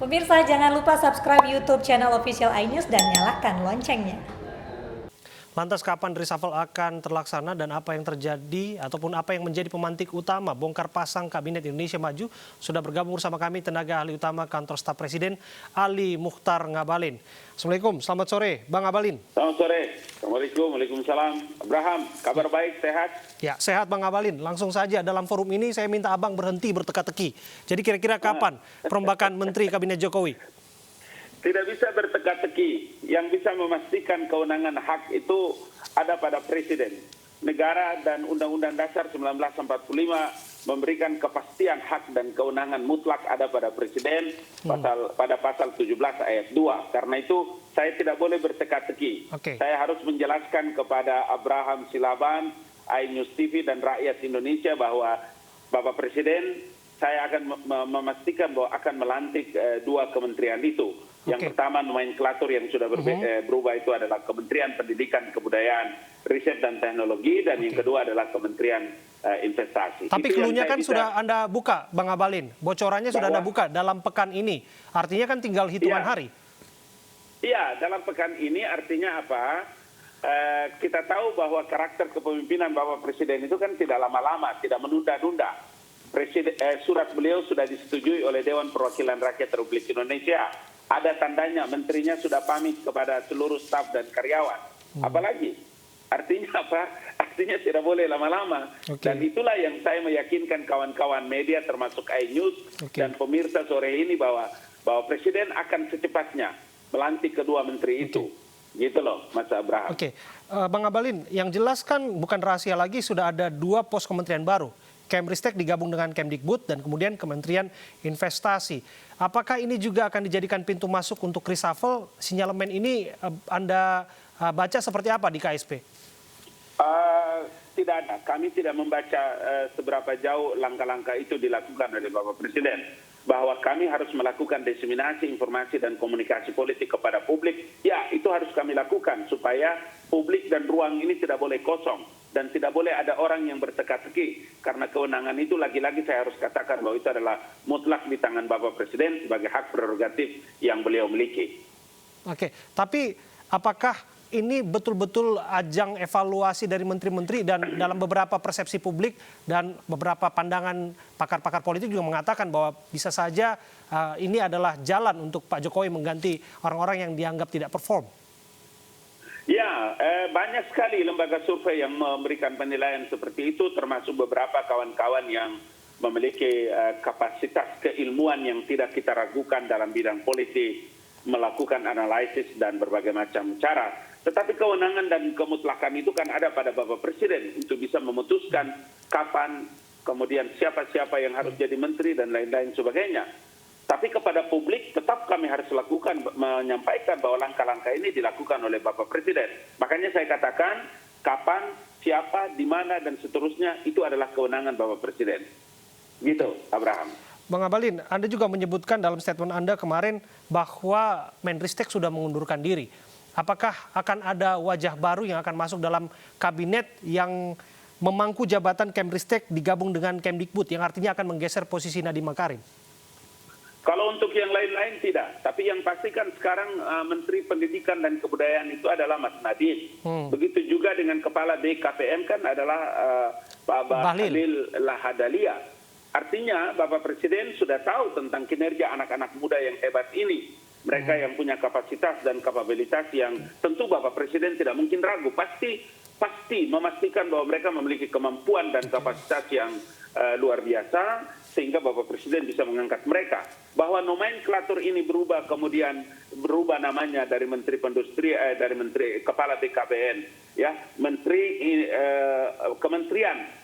Pemirsa, jangan lupa subscribe YouTube channel Official iNews dan nyalakan loncengnya. Lantas kapan reshuffle akan terlaksana dan apa yang terjadi ataupun apa yang menjadi pemantik utama bongkar pasang Kabinet Indonesia Maju? Sudah bergabung bersama kami tenaga ahli utama Kantor Staf Presiden Ali Mukhtar Ngabalin. Assalamualaikum, selamat sore Bang Ngabalin. Selamat sore, Assalamualaikum, Waalaikumsalam. Abraham, kabar baik, sehat? Ya, sehat Bang Ngabalin. Langsung saja dalam forum ini saya minta Abang berhenti berteka-teki. Jadi kira-kira kapan perombakan Menteri Kabinet Jokowi? Tidak bisa berteka-teki. Yang bisa memastikan kewenangan hak itu ada pada Presiden. Negara dan Undang-Undang Dasar 1945 memberikan kepastian hak dan kewenangan mutlak ada pada Presiden pada pasal 17 ayat 2. Karena itu saya tidak boleh berteka-teki. Saya harus menjelaskan kepada Abraham Silaban, iNews TV dan rakyat Indonesia bahwa Bapak Presiden saya akan memastikan bahwa akan melantik dua kementerian itu. Yang pertama nomenklatur yang sudah berubah itu adalah Kementerian Pendidikan, Kebudayaan, Riset dan Teknologi, dan yang kedua adalah Kementerian Investasi. Tapi cluenya kan sudah Anda buka, Bang Ngabalin. Bocorannya sudah Anda buka dalam pekan ini. Artinya kan tinggal hitungan hari. Iya, dalam pekan ini artinya apa? Kita tahu bahwa karakter kepemimpinan Bapak Presiden itu kan tidak lama-lama, tidak menunda-nunda. Surat beliau sudah disetujui oleh Dewan Perwakilan Rakyat Republik Indonesia. Ada tandanya menterinya sudah pamit kepada seluruh staf dan karyawan. Apalagi? Artinya apa? Artinya tidak boleh lama-lama. Dan itulah yang saya meyakinkan kawan-kawan media termasuk iNews dan pemirsa sore ini bahwa Presiden akan secepatnya melantik kedua menteri itu. Gitu loh, Mas Abraham. Bang Ngabalin, yang jelas kan bukan rahasia lagi sudah ada dua pos kementerian baru. Kemristek digabung dengan Kemdikbud dan kemudian Kementerian Investasi. Apakah ini juga akan dijadikan pintu masuk untuk reshuffle? Sinyalemen ini Anda baca seperti apa di KSP? Tidak ada. Kami tidak membaca seberapa jauh langkah-langkah itu dilakukan oleh Bapak Presiden. Bahwa kami harus melakukan diseminasi informasi dan komunikasi politik kepada publik. Ya, itu harus kami lakukan supaya publik dan ruang ini tidak boleh kosong. Dan tidak boleh ada orang yang berteka-teki. Karena kewenangan itu lagi-lagi saya harus katakan bahwa itu adalah mutlak di tangan Bapak Presiden sebagai hak prerogatif yang beliau miliki. Tapi apakah ini betul-betul ajang evaluasi dari menteri-menteri dan dalam beberapa persepsi publik dan beberapa pandangan pakar-pakar politik juga mengatakan bahwa bisa saja ini adalah jalan untuk Pak Jokowi mengganti orang-orang yang dianggap tidak perform? Ya, banyak sekali lembaga survei yang memberikan penilaian seperti itu, termasuk beberapa kawan-kawan yang memiliki kapasitas keilmuan yang tidak kita ragukan dalam bidang politik, melakukan analisis dan berbagai macam cara. Tetapi kewenangan dan kemutlakan itu kan ada pada Bapak Presiden untuk bisa memutuskan kapan, kemudian siapa-siapa yang harus jadi menteri dan lain-lain sebagainya. Tapi kepada publik tetap kami harus lakukan, menyampaikan bahwa langkah-langkah ini dilakukan oleh Bapak Presiden. Makanya saya katakan kapan, siapa, di mana, dan seterusnya itu adalah kewenangan Bapak Presiden. Gitu, Abraham. Bang Ngabalin, Anda juga menyebutkan dalam statement Anda kemarin bahwa Menristek sudah mengundurkan diri. Apakah akan ada wajah baru yang akan masuk dalam kabinet yang memangku jabatan Kemristek digabung dengan Kemdikbud, yang artinya akan menggeser posisi Nadiem Makarim? Kalau untuk yang lain-lain tidak, tapi yang pasti kan sekarang Menteri Pendidikan dan Kebudayaan itu adalah Mas Nadiem. Begitu juga dengan Kepala BKPM kan adalah Pak Bahlil Lahadalia. Artinya Bapak Presiden sudah tahu tentang kinerja anak-anak muda yang hebat ini. Mereka yang punya kapasitas dan kapabilitas yang tentu Bapak Presiden tidak mungkin ragu. Pasti memastikan bahwa mereka memiliki kemampuan dan kapasitas yang luar biasa, sehingga Bapak Presiden bisa mengangkat mereka. Bahwa nomenklatur ini berubah, kemudian berubah namanya dari Menteri Perindustrian, dari Menteri Kepala BKPN, ya, Kementerian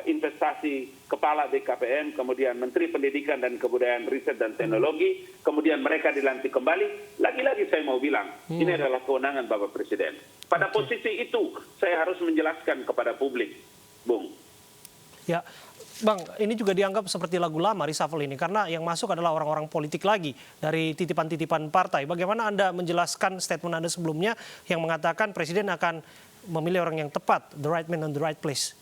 Investasi Kepala BKPM, kemudian Menteri Pendidikan dan Kebudayaan, Riset dan Teknologi, kemudian mereka dilantik kembali. Lagi-lagi saya mau bilang, ini adalah kewenangan Bapak Presiden. Pada posisi itu, saya harus menjelaskan kepada publik, Bung. Ya, Bang, ini juga dianggap seperti lagu lama reshuffle ini karena yang masuk adalah orang-orang politik lagi dari titipan-titipan partai. Bagaimana Anda menjelaskan statement Anda sebelumnya yang mengatakan Presiden akan memilih orang yang tepat, the right man on the right place?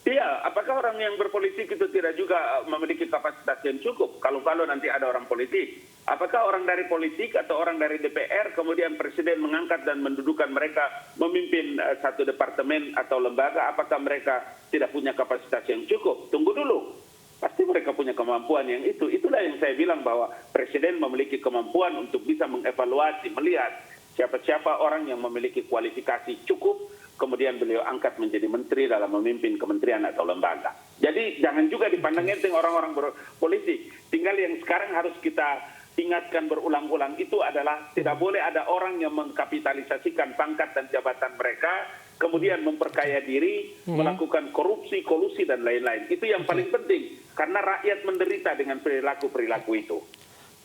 Iya, apakah orang yang berpolitik itu tidak juga memiliki kapasitas yang cukup? Kalau nanti ada orang politik, apakah orang dari politik atau orang dari DPR kemudian presiden mengangkat dan mendudukan mereka memimpin satu departemen atau lembaga? Apakah mereka tidak punya kapasitas yang cukup? Tunggu dulu. Pasti mereka punya kemampuan yang itu. Itulah yang saya bilang bahwa presiden memiliki kemampuan untuk bisa mengevaluasi, melihat siapa-siapa orang yang memiliki kualifikasi cukup, kemudian beliau angkat menjadi menteri dalam memimpin kementerian atau lembaga. Jadi jangan juga dipandang enteng orang-orang berpolitik. Tinggal yang sekarang harus kita ingatkan berulang-ulang itu adalah tidak boleh ada orang yang mengkapitalisasikan pangkat dan jabatan mereka, kemudian memperkaya diri, melakukan korupsi, kolusi, dan lain-lain. Itu yang paling penting, karena rakyat menderita dengan perilaku-perilaku itu.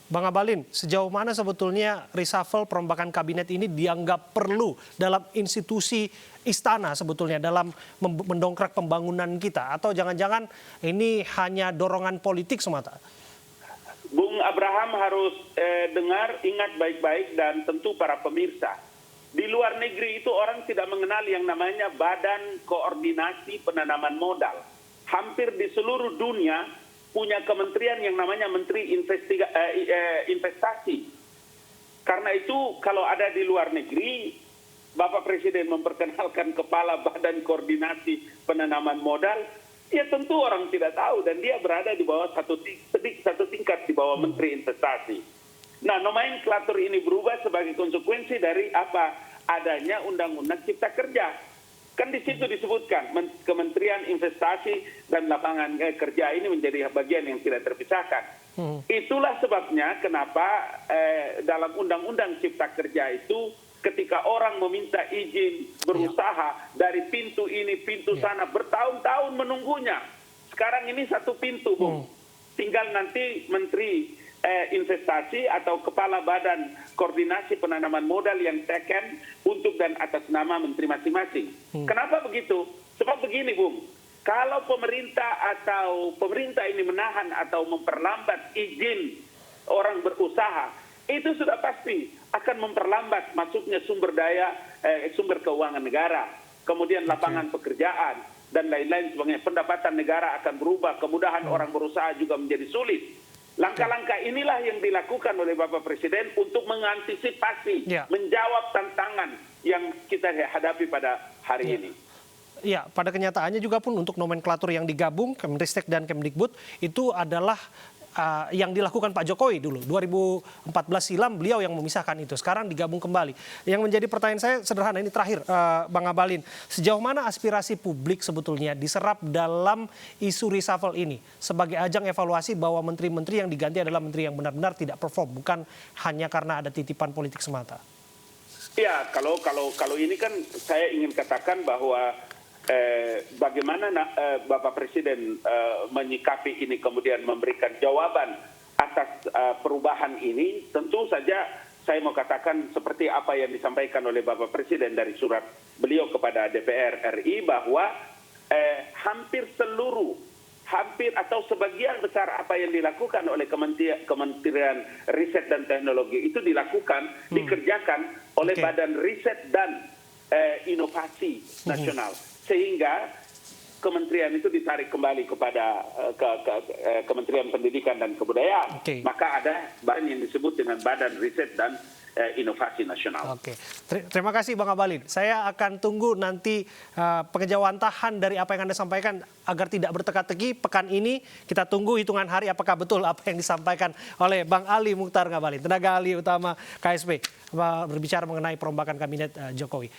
Bang Abalin, sejauh mana sebetulnya reshuffle perombakan kabinet ini dianggap perlu dalam institusi istana sebetulnya dalam mendongkrak pembangunan kita? Atau jangan-jangan ini hanya dorongan politik semata? Bung Abraham harus dengar, ingat baik-baik, dan tentu para pemirsa. Di luar negeri itu orang tidak mengenal yang namanya Badan Koordinasi Penanaman Modal. Hampir di seluruh dunia punya kementerian yang namanya Menteri Investasi. Karena itu kalau ada di luar negeri, Bapak Presiden memperkenalkan Kepala Badan Koordinasi Penanaman Modal, ya tentu orang tidak tahu dan dia berada di bawah satu tingkat di bawah Menteri Investasi. Nah, nomenklatur ini berubah sebagai konsekuensi dari apa? Adanya Undang-Undang Cipta Kerja. Kan di situ disebutkan Kementerian Investasi dan Lapangan Kerja ini menjadi bagian yang tidak terpisahkan. Itulah sebabnya kenapa dalam Undang-Undang Cipta Kerja itu ketika orang meminta izin berusaha dari pintu ini, pintu sana, bertahun-tahun menunggunya. Sekarang ini satu pintu, Bung. Tinggal nanti Menteri Investasi atau Kepala Badan Koordinasi Penanaman Modal yang teken untuk dan atas nama menteri masing-masing. Kenapa begitu? Sebab begini, Bung. Kalau pemerintah ini menahan atau memperlambat izin orang berusaha, itu sudah pasti akan memperlambat masuknya sumber keuangan negara, kemudian lapangan pekerjaan, dan lain-lain sebagainya. Pendapatan negara akan berubah, kemudahan orang berusaha juga menjadi sulit. Langkah-langkah inilah yang dilakukan oleh Bapak Presiden untuk mengantisipasi, menjawab tantangan yang kita hadapi pada hari ini. Ya, pada kenyataannya juga pun untuk nomenklatur yang digabung, Kemenristek dan Kemdikbud, itu adalah yang dilakukan Pak Jokowi dulu. 2014 silam beliau yang memisahkan itu. Sekarang digabung kembali. Yang menjadi pertanyaan saya sederhana ini terakhir, Bang Abalin. Sejauh mana aspirasi publik sebetulnya diserap dalam isu reshuffle ini? Sebagai ajang evaluasi bahwa menteri-menteri yang diganti adalah menteri yang benar-benar tidak perform. Bukan hanya karena ada titipan politik semata. Ya, kalau ini kan saya ingin katakan bahwa bagaimana Bapak Presiden menyikapi ini kemudian memberikan jawaban atas perubahan ini, tentu saja saya mau katakan seperti apa yang disampaikan oleh Bapak Presiden dari surat beliau kepada DPR RI bahwa hampir atau sebagian besar apa yang dilakukan oleh Kementerian Riset dan Teknologi itu dikerjakan oleh Badan Riset dan Inovasi Nasional. Sehingga kementerian itu ditarik kembali kepada Kementerian Pendidikan dan Kebudayaan. Maka ada badan yang disebut dengan Badan Riset dan Inovasi Nasional. Terima kasih Bang Abalin. Saya akan tunggu nanti pengejawantahan dari apa yang Anda sampaikan agar tidak berteka-teki. Pekan ini kita tunggu hitungan hari apakah betul apa yang disampaikan oleh Bang Ali Mukhtar Ngabalin, tenaga ahli utama KSP, berbicara mengenai perombakan kabinet Jokowi.